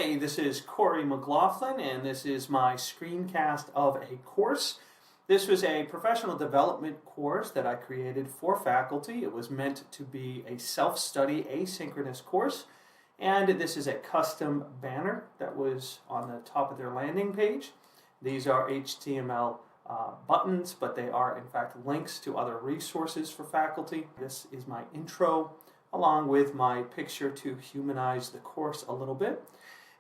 Hi, this is Corey McLaughlin, and this is my screencast of a course. This was a professional development course that I created for faculty. It was meant to be a self-study asynchronous course, and this is a custom banner that was on the top of their landing page. These are HTML buttons, but they are in fact links to other resources for faculty. This is my intro, along with my picture to humanize the course a little bit.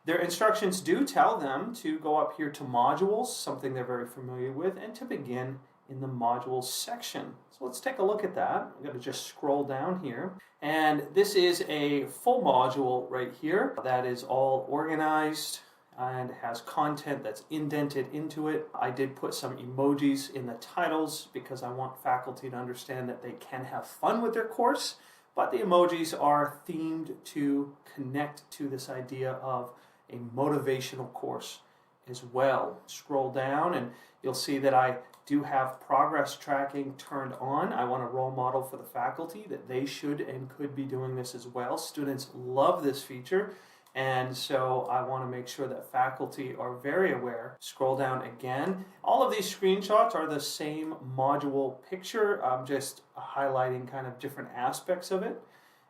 Their instructions do tell them to go up here to modules, something they're very familiar with, and to begin in the modules section. So let's take a look at that. I'm going to just scroll down here. And this is a full module right here that is all organized and has content that's indented into it. I did put some emojis in the titles because I want faculty to understand that they can have fun with their course. But the emojis are themed to connect to this idea of a motivational course as well. Scroll down and you'll see that I do have progress tracking turned on. I want a role model for the faculty that they should and could be doing this as well. Students love this feature, and so I want to make sure that faculty are very aware. Scroll down again. All of these screenshots are the same module picture. I'm just highlighting kind of different aspects of it.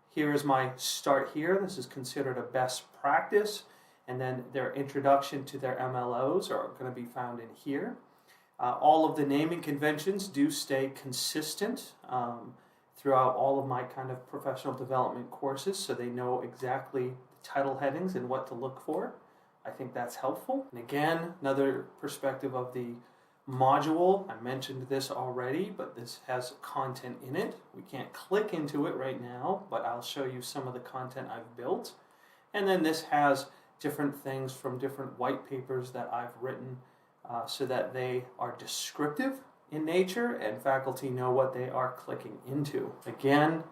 Here is my start here. This is considered a best practice. And then their introduction to their MLOs are going to be found in here. All of the naming conventions do stay consistent throughout all of my kind of professional development courses, so they know exactly title headings and what to look for. I think that's helpful. And again, another perspective of the module. I mentioned this already, but this has content in it. We can't click into it right now, but I'll show you some of the content I've built. And then this has different things from different white papers that I've written so that they are descriptive in nature and faculty know what they are clicking into. Again,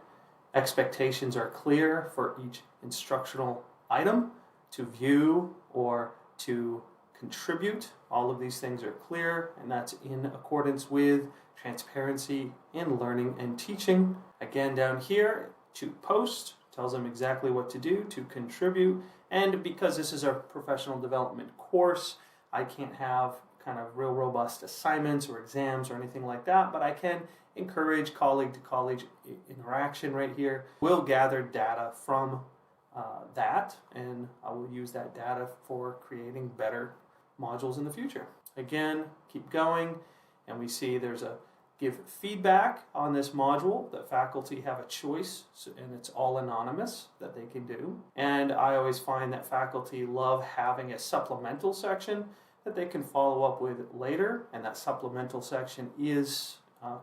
expectations are clear for each instructional item to view or to contribute. All of these things are clear, and that's in accordance with transparency in learning and teaching. Again, down here, to post tells them exactly what to do, to contribute, and because this is a professional development course, I can't have kind of real robust assignments or exams or anything like that, but I can encourage colleague-to-colleague interaction right here. We'll gather data from that, and I will use that data for creating better modules in the future. Again, keep going, and we see there's a give feedback on this module that faculty have a choice, and it's all anonymous that they can do. And I always find that faculty love having a supplemental section that they can follow up with later, and that supplemental section is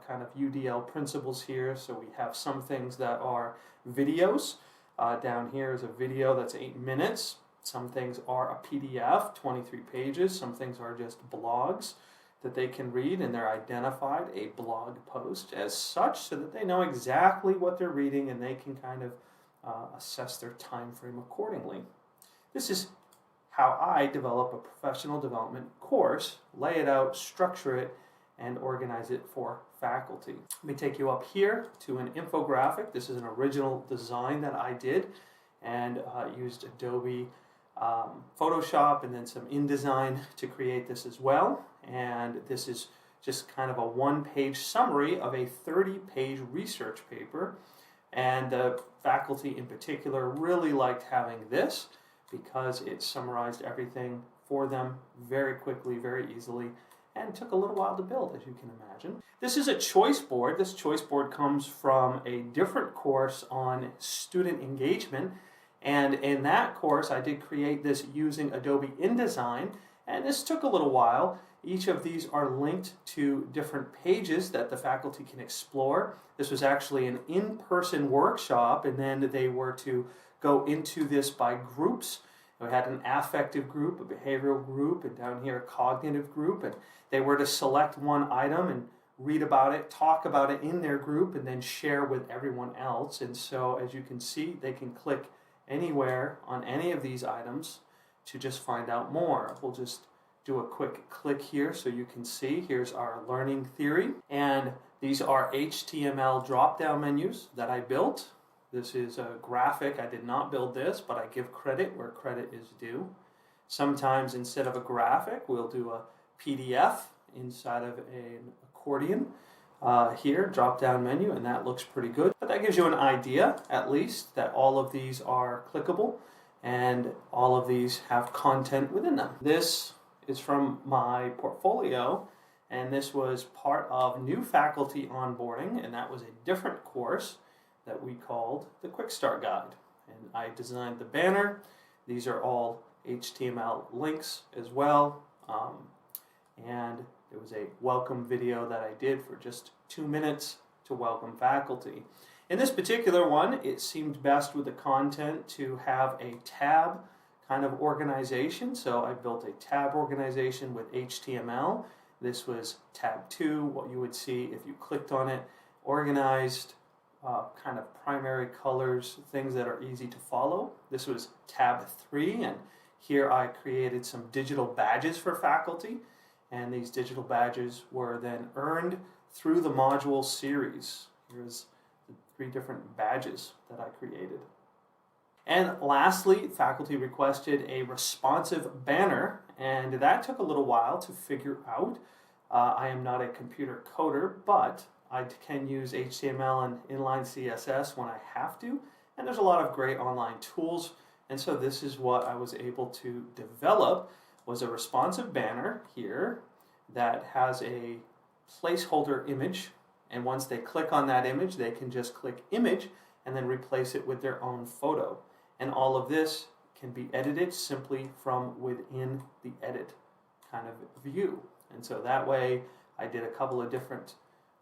kind of UDL principles here. So we have some things that are videos. Down here is a video that's 8 minutes. Some things are a PDF, 23 pages. Some things are just blogs that they can read, and they're identified a blog post as such so that they know exactly what they're reading and they can kind of assess their time frame accordingly. This is how I develop a professional development course, lay it out, structure it, and organize it for faculty. Let me take you up here to an infographic. This is an original design that I did and used Adobe Photoshop and then some InDesign to create this as well. And this is just kind of a one-page summary of a 30-page research paper. And the faculty in particular really liked having this because it summarized everything for them very quickly, very easily, and took a little while to build, as you can imagine. This is a choice board. This choice board comes from a different course on student engagement. And in that course, I did create this using Adobe InDesign, and this took a little while. Each of these are linked to different pages that the faculty can explore. This was actually an in-person workshop, and then they were to go into this by groups. We had an affective group, a behavioral group, and down here a cognitive group, and they were to select one item and read about it, talk about it in their group, and then share with everyone else. And so, as you can see, they can click anywhere on any of these items to just find out more. We'll just do a quick click here so you can see. Here's our learning theory, and these are HTML drop-down menus that I built. This is a graphic. I did not build this, but I give credit where credit is due. Sometimes instead of a graphic, we'll do a PDF inside of an accordion. Here, drop-down menu, and that looks pretty good. But that gives you an idea, at least, that all of these are clickable and all of these have content within them. This is from my portfolio, and this was part of new faculty onboarding, and that was a different course that we called the Quick Start Guide. And I designed the banner. These are all HTML links as well. And there was a welcome video that I did for just 2 minutes to welcome faculty. In this particular one, it seemed best with the content to have a tab kind of organization. So I built a tab organization with HTML. This was tab 2, what you would see if you clicked on it, organized kind of primary colors, things that are easy to follow. This was tab 3, and here I created some digital badges for faculty. And these digital badges were then earned through the module series. Here's the 3 different badges that I created. And lastly, faculty requested a responsive banner, and that took a little while to figure out. I am not a computer coder, but I can use HTML and inline CSS when I have to, and there's a lot of great online tools, and so this is what I was able to develop, was a responsive banner here that has a placeholder image, and once they click on that image, they can just click image and then replace it with their own photo. And all of this can be edited simply from within the edit kind of view. And so that way I did a couple of different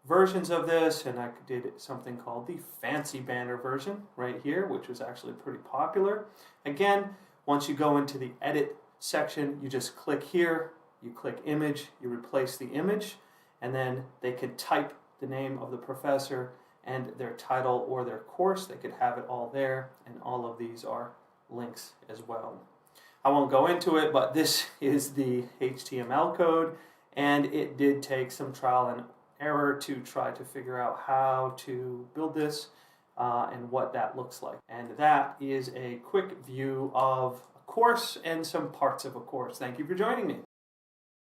versions of this, and I did something called the fancy banner version right here, which was actually pretty popular. Again, once you go into the edit section, you just click here, you click image, you replace the image, and then they could type the name of the professor and their title or their course. They could have it all there, and all of these are links as well. I won't go into it, but this is the HTML code, and it did take some trial and error to try to figure out how to build this and what that looks like. And that is a quick view of a course and some parts of a course. Thank you for joining me.